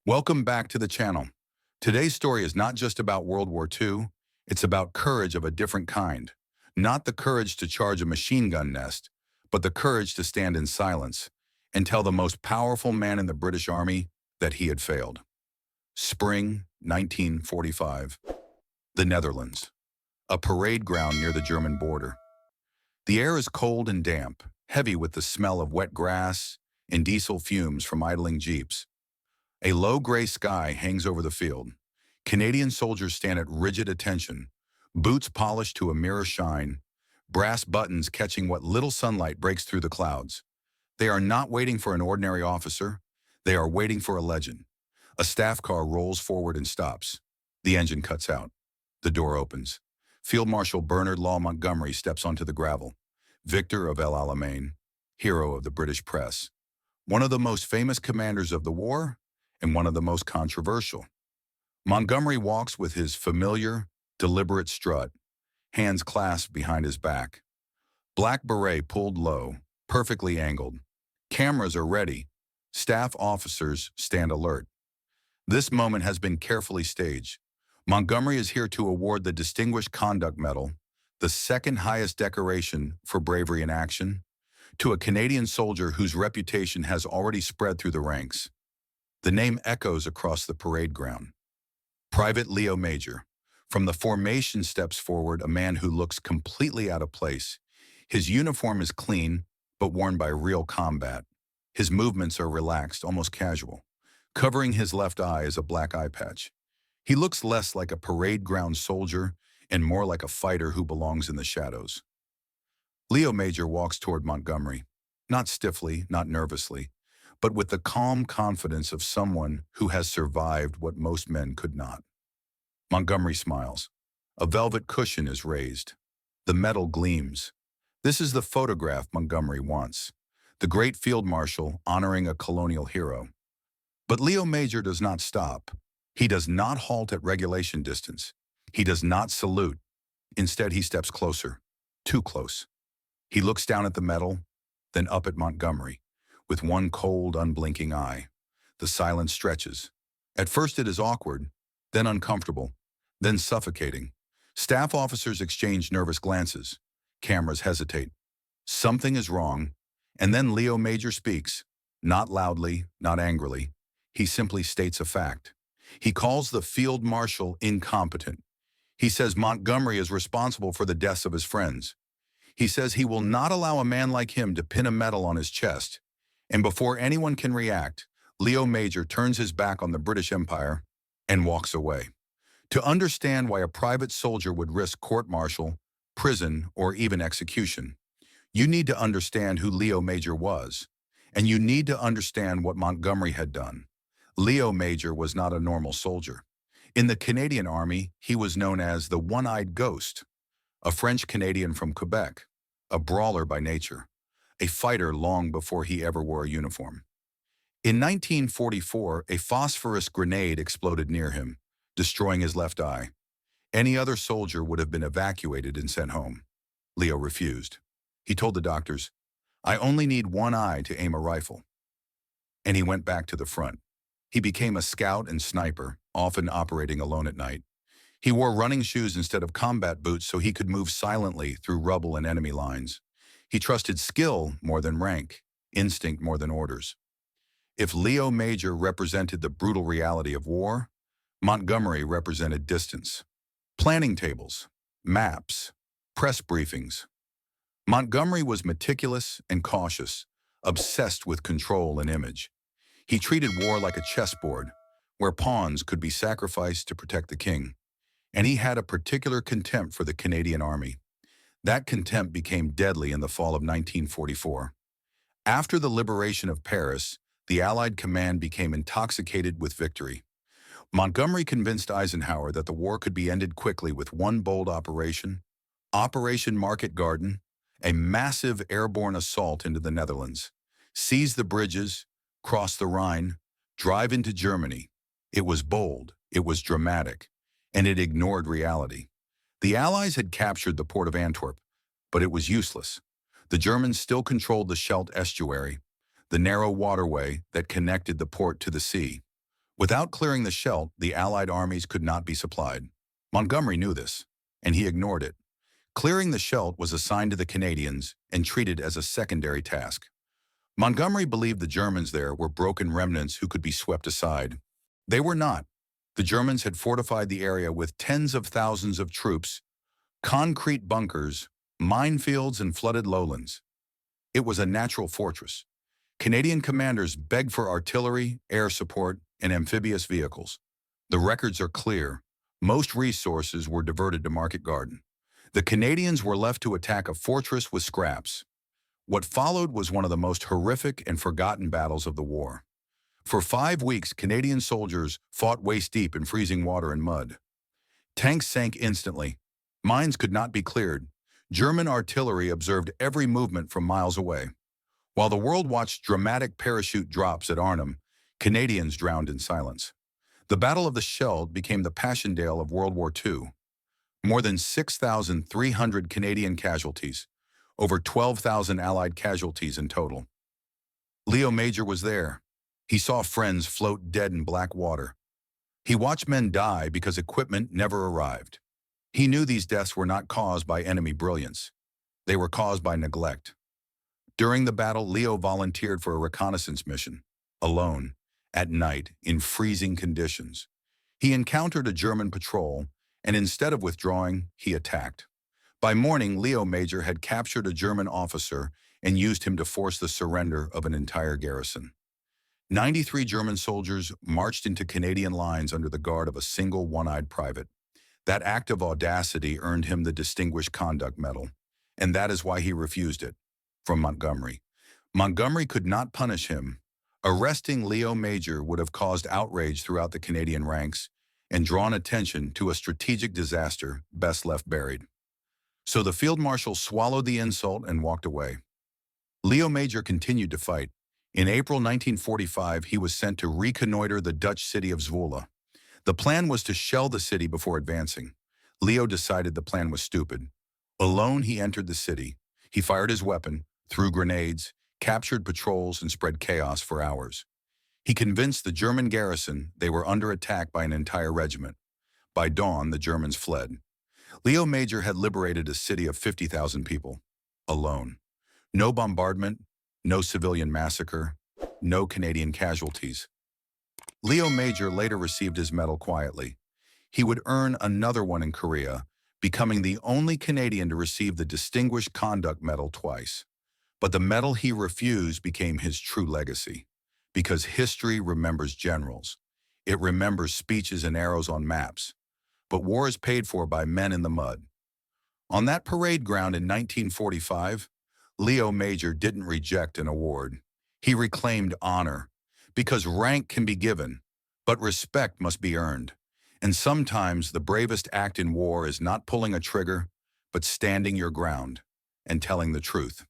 Welcome back to the channel. Today's story is not just about World War II, it's about courage of a different kind. Not the courage to charge a machine gun nest, but the courage to stand in silence and tell the most powerful man in the British Army that he had failed. Spring 1945. The Netherlands. A parade ground near the German border. The air is cold and damp, heavy with the smell of wet grass and diesel fumes from idling jeeps. A low gray sky hangs over the field. Canadian soldiers stand at rigid attention, boots polished to a mirror shine, brass buttons catching what little sunlight breaks through the clouds. They are not waiting for an ordinary officer. They are waiting for a legend. A staff car rolls forward and stops. The engine cuts out. The door opens. Field Marshal Bernard Montgomery steps onto the gravel. Victor of El Alamein, hero of the British press. One of the most famous commanders of the war, and one of the most controversial. Montgomery walks with his familiar, deliberate strut, hands clasped behind his back. Black beret pulled low, perfectly angled. Cameras are ready. Staff officers stand alert. This moment has been carefully staged. Montgomery is here to award the Distinguished Conduct Medal, the second highest decoration for bravery in action, to a Canadian soldier whose reputation has already spread through the ranks. The name echoes across the parade ground. Private Leo Major. From the formation steps forward a man who looks completely out of place. His uniform is clean, but worn by real combat. His movements are relaxed, almost casual. Covering his left eye is a black eye patch. He looks less like a parade ground soldier and more like a fighter who belongs in the shadows. Leo Major walks toward Montgomery, not stiffly, not nervously, but with the calm confidence of someone who has survived what most men could not. Montgomery smiles. A velvet cushion is raised. The metal gleams. This is the photograph Montgomery wants. The great Field Marshal honoring a colonial hero. But Leo Major does not stop. He does not halt at regulation distance. He does not salute. Instead, he steps closer, too close. He looks down at the medal, then up at Montgomery, with one cold, unblinking eye. The silence stretches. At first it is awkward, then uncomfortable, then suffocating. Staff officers exchange nervous glances. Cameras hesitate. Something is wrong, and then Leo Major speaks, not loudly, not angrily. He simply states a fact. He calls the field marshal incompetent. He says Montgomery is responsible for the deaths of his friends. He says he will not allow a man like him to pin a medal on his chest. And before anyone can react, Leo Major turns his back on the British Empire and walks away. To understand why a private soldier would risk court-martial, prison, or even execution, you need to understand who Leo Major was, and you need to understand what Montgomery had done. Leo Major was not a normal soldier. In the Canadian Army, he was known as the One-Eyed Ghost, a French-Canadian from Quebec, a brawler by nature, a fighter long before he ever wore a uniform. In 1944, a phosphorus grenade exploded near him, destroying his left eye. Any other soldier would have been evacuated and sent home. Leo refused. He told the doctors, "I only need one eye to aim a rifle." And he went back to the front. He became a scout and sniper, often operating alone at night. He wore running shoes instead of combat boots so he could move silently through rubble and enemy lines. He trusted skill more than rank, instinct more than orders. If Leo Major represented the brutal reality of war, Montgomery represented distance. Planning tables, maps, press briefings. Montgomery was meticulous and cautious, obsessed with control and image. He treated war like a chessboard, where pawns could be sacrificed to protect the king. And he had a particular contempt for the Canadian Army. That contempt became deadly in the fall of 1944. After the liberation of Paris, the Allied command became intoxicated with victory. Montgomery convinced Eisenhower that the war could be ended quickly with one bold operation, Operation Market Garden, a massive airborne assault into the Netherlands. Seize the bridges, cross the Rhine, drive into Germany. It was bold, it was dramatic, and it ignored reality. The Allies had captured the port of Antwerp, but it was useless. The Germans still controlled the Scheldt estuary, the narrow waterway that connected the port to the sea. Without clearing the Scheldt, the Allied armies could not be supplied. Montgomery knew this, and he ignored it. Clearing the Scheldt was assigned to the Canadians and treated as a secondary task. Montgomery believed the Germans there were broken remnants who could be swept aside. They were not. The Germans had fortified the area with tens of thousands of troops, concrete bunkers, minefields, and flooded lowlands. It was a natural fortress. Canadian commanders begged for artillery, air support, and amphibious vehicles. The records are clear. Most resources were diverted to Market Garden. The Canadians were left to attack a fortress with scraps. What followed was one of the most horrific and forgotten battles of the war. For 5 weeks, Canadian soldiers fought waist-deep in freezing water and mud. Tanks sank instantly. Mines could not be cleared. German artillery observed every movement from miles away. While the world watched dramatic parachute drops at Arnhem, Canadians drowned in silence. The Battle of the Scheldt became the Passchendaele of World War II. More than 6,300 Canadian casualties, over 12,000 Allied casualties in total. Leo Major was there. He saw friends float dead in black water. He watched men die because equipment never arrived. He knew these deaths were not caused by enemy brilliance. They were caused by neglect. During the battle, Leo volunteered for a reconnaissance mission, alone, at night, in freezing conditions. He encountered a German patrol, and instead of withdrawing, he attacked. By morning, Leo Major had captured a German officer and used him to force the surrender of an entire garrison. 93 German soldiers marched into Canadian lines under the guard of a single one-eyed private. That act of audacity earned him the Distinguished Conduct Medal, and that is why he refused it, from Montgomery. Montgomery could not punish him. Arresting Leo Major would have caused outrage throughout the Canadian ranks and drawn attention to a strategic disaster best left buried. So the Field Marshal swallowed the insult and walked away. Leo Major continued to fight. In April 1945, he was sent to reconnoiter the Dutch city of Zwolle. The plan was to shell the city before advancing. Leo decided the plan was stupid. Alone, he entered the city. He fired his weapon, threw grenades, captured patrols, and spread chaos for hours. He convinced the German garrison they were under attack by an entire regiment. By dawn, the Germans fled. Leo Major had liberated a city of 50,000 people, alone. No bombardment, no civilian massacre, no Canadian casualties. Leo Major later received his medal quietly. He would earn another one in Korea, becoming the only Canadian to receive the Distinguished Conduct Medal twice. But the medal he refused became his true legacy, because history remembers generals. It remembers speeches and arrows on maps. But war is paid for by men in the mud. On that parade ground in 1945, Leo Major didn't reject an award. He reclaimed honor, because rank can be given, but respect must be earned. And sometimes the bravest act in war is not pulling a trigger, but standing your ground and telling the truth.